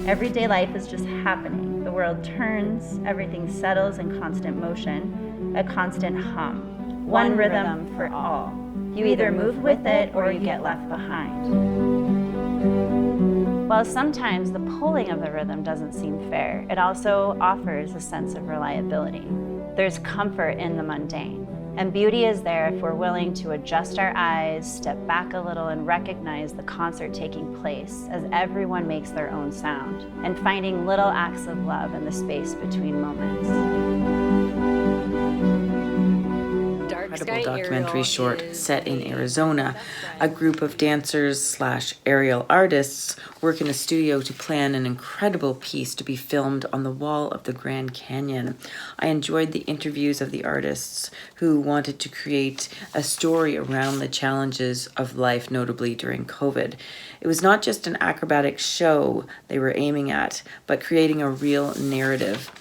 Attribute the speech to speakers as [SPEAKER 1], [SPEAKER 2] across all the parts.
[SPEAKER 1] Everyday life is just happening. The world turns, everything settles in constant motion, a constant hum. One rhythm for all. You either move with it or you get left behind. While sometimes the pulling of the rhythm doesn't seem fair, it also offers a sense of reliability. There's comfort in the mundane. And beauty is there if we're willing to adjust our eyes, step back a little, and recognize the concert taking place as everyone makes their own sound, and finding little acts of love in the space between moments.
[SPEAKER 2] Incredible documentary short set in Arizona. A group of dancers/aerial artists work in a studio to plan an incredible piece to be filmed on the wall of the Grand Canyon. I enjoyed the interviews of the artists who wanted to create a story around the challenges of life, notably during COVID. It was not just an acrobatic show they were aiming at, but creating a real narrative.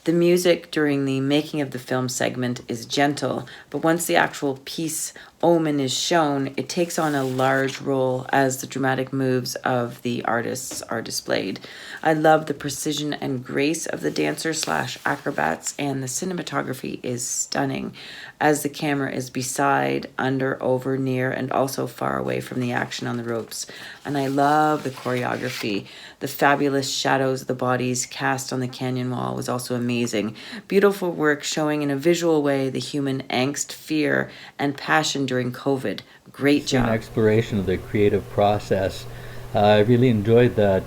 [SPEAKER 2] The music during the making of the film segment is gentle, but once the actual piece Omen is shown, it takes on a large role as the dramatic moves of the artists are displayed. I love the precision and grace of the dancers/acrobats, and the cinematography is stunning as the camera is beside, under, over, near, and also far away from the action on the ropes. And I love the choreography. The fabulous shadows of the bodies cast on the canyon wall was also amazing. Beautiful work showing in a visual way the human angst, fear, and passion during COVID. Great job.
[SPEAKER 3] An exploration of the creative process. I really enjoyed that.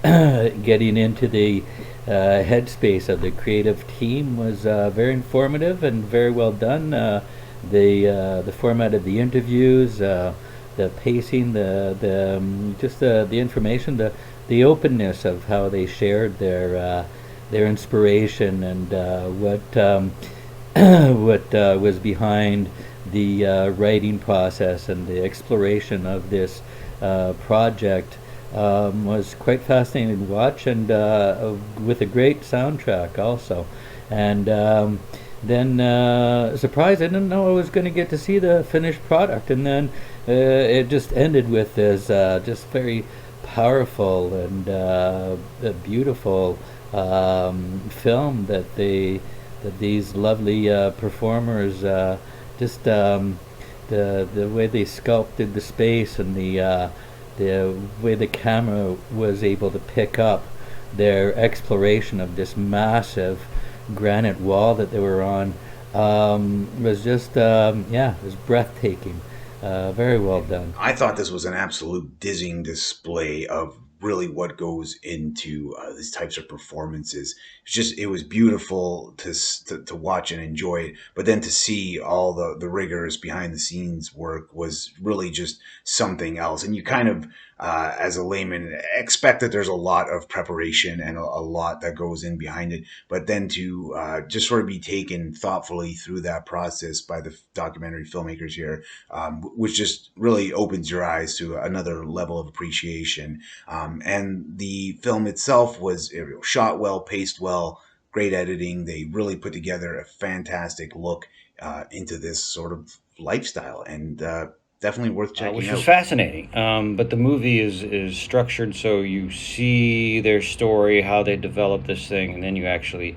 [SPEAKER 3] Getting into the headspace of the creative team was very informative and very well done. The format of the interviews, the pacing, the information, the openness of how they shared their inspiration and what was behind the writing process and the exploration of this project was quite fascinating to watch, and with a great soundtrack also. And then surprised, I didn't know I was going to get to see the finished product, and then it just ended with this just very powerful and beautiful film that these lovely performers just the way they sculpted the space and the way the camera was able to pick up their exploration of this massive granite wall that they were on was just it was breathtaking. Very well done.
[SPEAKER 4] I thought this was an absolute dizzying display of really what goes into these types of performances. It was beautiful to watch and enjoy, but then to see all the rigors behind the scenes work was really just something else. And you kind of, as a layman, expect that there's a lot of preparation and a lot that goes in behind it, but then to just sort of be taken thoughtfully through that process by the documentary filmmakers here, which just really opens your eyes to another level of appreciation. And the film itself was shot well, paced well, great editing. They really put together a fantastic look into this sort of lifestyle, and definitely worth checking out.
[SPEAKER 5] Which was fascinating. But the movie is structured so you see their story, how they developed this thing, and then you actually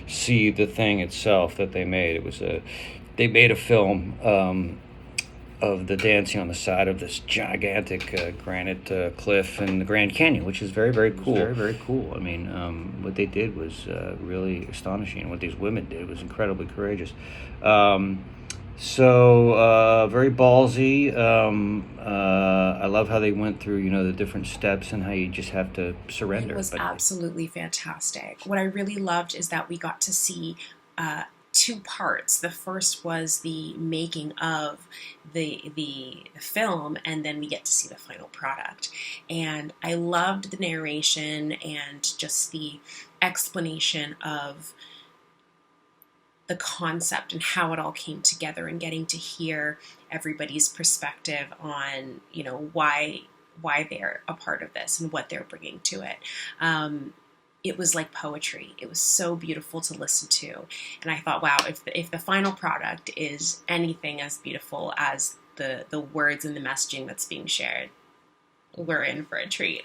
[SPEAKER 5] see the thing itself that they made. They made a film of the dancing on the side of this gigantic granite cliff in the Grand Canyon, which is very, very cool. Very, very cool. I mean, what they did was really astonishing. What these women did was incredibly courageous. So very ballsy. I love how they went through, the different steps and how you just have to surrender.
[SPEAKER 6] It was absolutely fantastic. What I really loved is that we got to see two parts. The first was the making of the film, and then we get to see the final product. And I loved the narration and just the explanation of the concept and how it all came together, and getting to hear everybody's perspective on, why they're a part of this and what they're bringing to it. It was like poetry. It was so beautiful to listen to. And I thought, wow, if the final product is anything as beautiful as the words and the messaging that's being shared, we're in for a treat.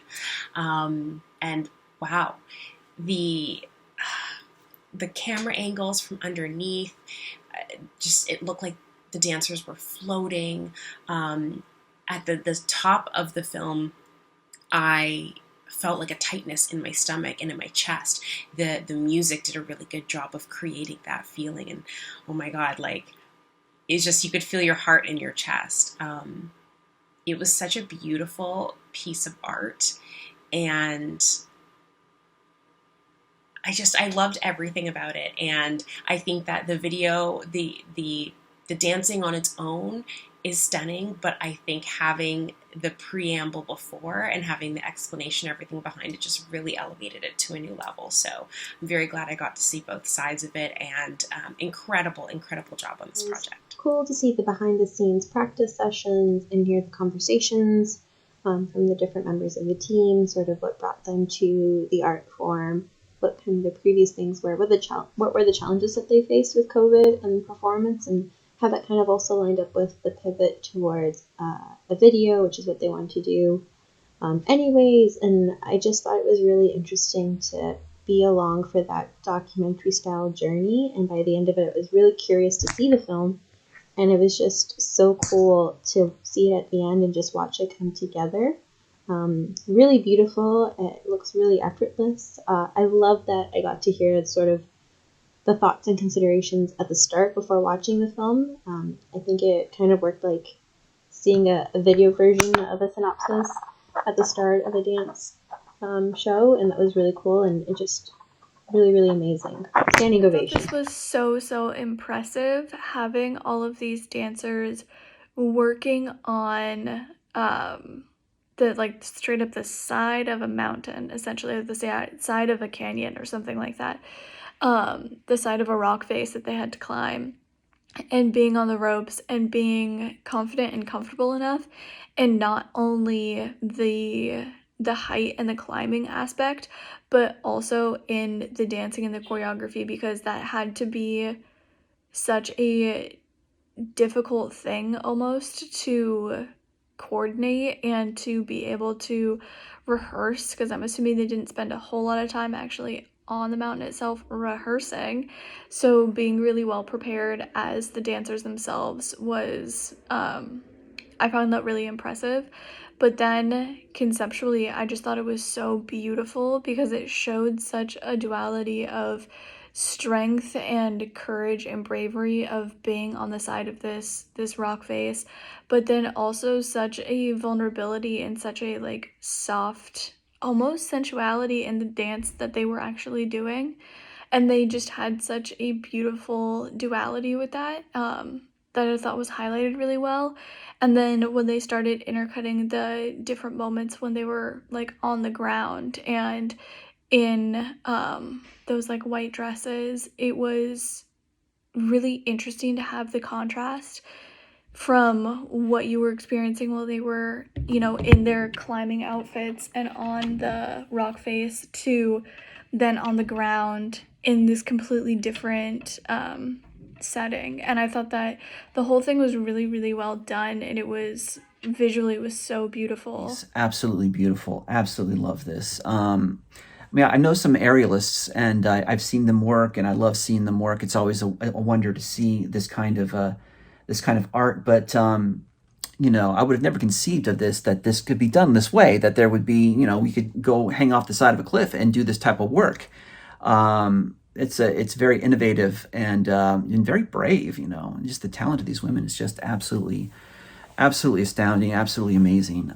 [SPEAKER 6] And And wow, the camera angles from underneath, just it looked like the dancers were floating. At the top of the film, I felt like a tightness in my stomach and in my chest. The music did a really good job of creating that feeling, and oh my God, like it's just, you could feel your heart in your chest. It was such a beautiful piece of art, and I loved everything about it. And I think that the video, the dancing on its own is stunning, but I think having the preamble before and having the explanation, everything behind it, just really elevated it to a new level. So I'm very glad I got to see both sides of it, and incredible job on this project.
[SPEAKER 7] Cool to see the behind the scenes practice sessions and hear the conversations from the different members of the team, sort of what brought them to the art form, what kind of the previous things were, what were the challenges that they faced with COVID and performance, and how that kind of also lined up with the pivot towards a video, which is what they wanted to do anyways. And I just thought it was really interesting to be along for that documentary style journey. And by the end of it, I was really curious to see the film. And it was just so cool to see it at the end and just watch it come together. Really beautiful. It looks really effortless. I love that I got to hear sort of the thoughts and considerations at the start before watching the film. I think it kind of worked like seeing a video version of a synopsis at the start of a dance show, and that was really cool, and it just really amazing. Standing ovation.
[SPEAKER 8] This was so impressive, having all of these dancers working on the like straight up the side of a mountain, essentially, or the side of a canyon or something like that. The side of a rock face that they had to climb, and being on the ropes and being confident and comfortable enough, and not only the height and the climbing aspect, but also in the dancing and the choreography, because that had to be such a difficult thing almost to coordinate and to be able to rehearse, because I'm assuming they didn't spend a whole lot of time actually on the mountain itself rehearsing. So being really well prepared as the dancers themselves was, I found that really impressive. But then conceptually, I just thought it was so beautiful, because it showed such a duality of strength and courage and bravery of being on the side of this rock face, but then also such a vulnerability and such a like soft, almost sensuality in the dance that they were actually doing. And they just had such a beautiful duality with that, that I thought was highlighted really well. And then when they started intercutting the different moments when they were like on the ground and in those like white dresses, it was really interesting to have the contrast from what you were experiencing while they were, you know, in their climbing outfits and on the rock face, to then on the ground in this completely different setting. And I thought that the whole thing was really well done, and it was visually, it was so beautiful.
[SPEAKER 9] It's absolutely beautiful. Absolutely love this. I mean, I know some aerialists, and I've seen them work, and I love seeing them work. It's always a wonder to see this kind of art. But you know, I would have never conceived of this, that this could be done this way. That there would be, you know, we could go hang off the side of a cliff and do this type of work. It's very innovative and very brave. You know, and just the talent of these women is just absolutely astounding, absolutely amazing.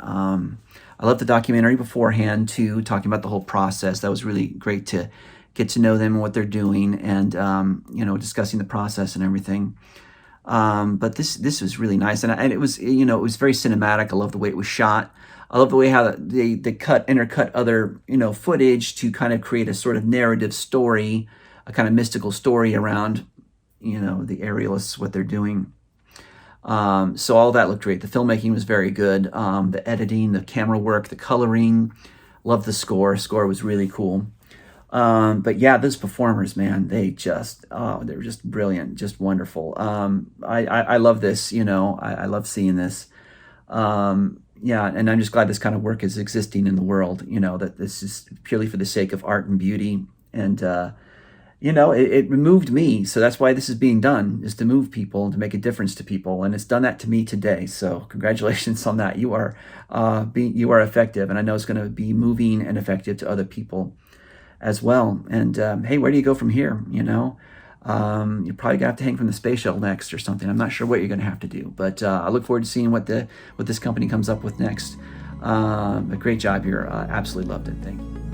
[SPEAKER 9] I love the documentary beforehand too, talking about the whole process. That was really great to get to know them and what they're doing, and you know, discussing the process and everything. But this was really nice, and it was, you know, it was very cinematic. I love the way it was shot. I love the way how they intercut other, you know, footage to kind of create a sort of narrative story, a kind of mystical story around, you know, the aerialists, what they're doing. So all that looked great. The filmmaking was very good. The editing, the camera work, the coloring. Love the score. Score was really cool. But yeah, those performers, man, they were just brilliant, just wonderful. I love this, you know, I love seeing this. yeah, and I'm just glad this kind of work is existing in the world, that this is purely for the sake of art and beauty. And, it moved me. So that's why this is being done, is to move people and to make a difference to people. And it's done that to me today. So congratulations on that. You are effective. And I know it's going to be moving and effective to other people as well. And hey, where do you go from here? You're probably gonna have to hang from the space shuttle next or something. I'm not sure what you're gonna have to do, but I look forward to seeing what this company comes up with next. A great job here. Absolutely loved it. Thank you.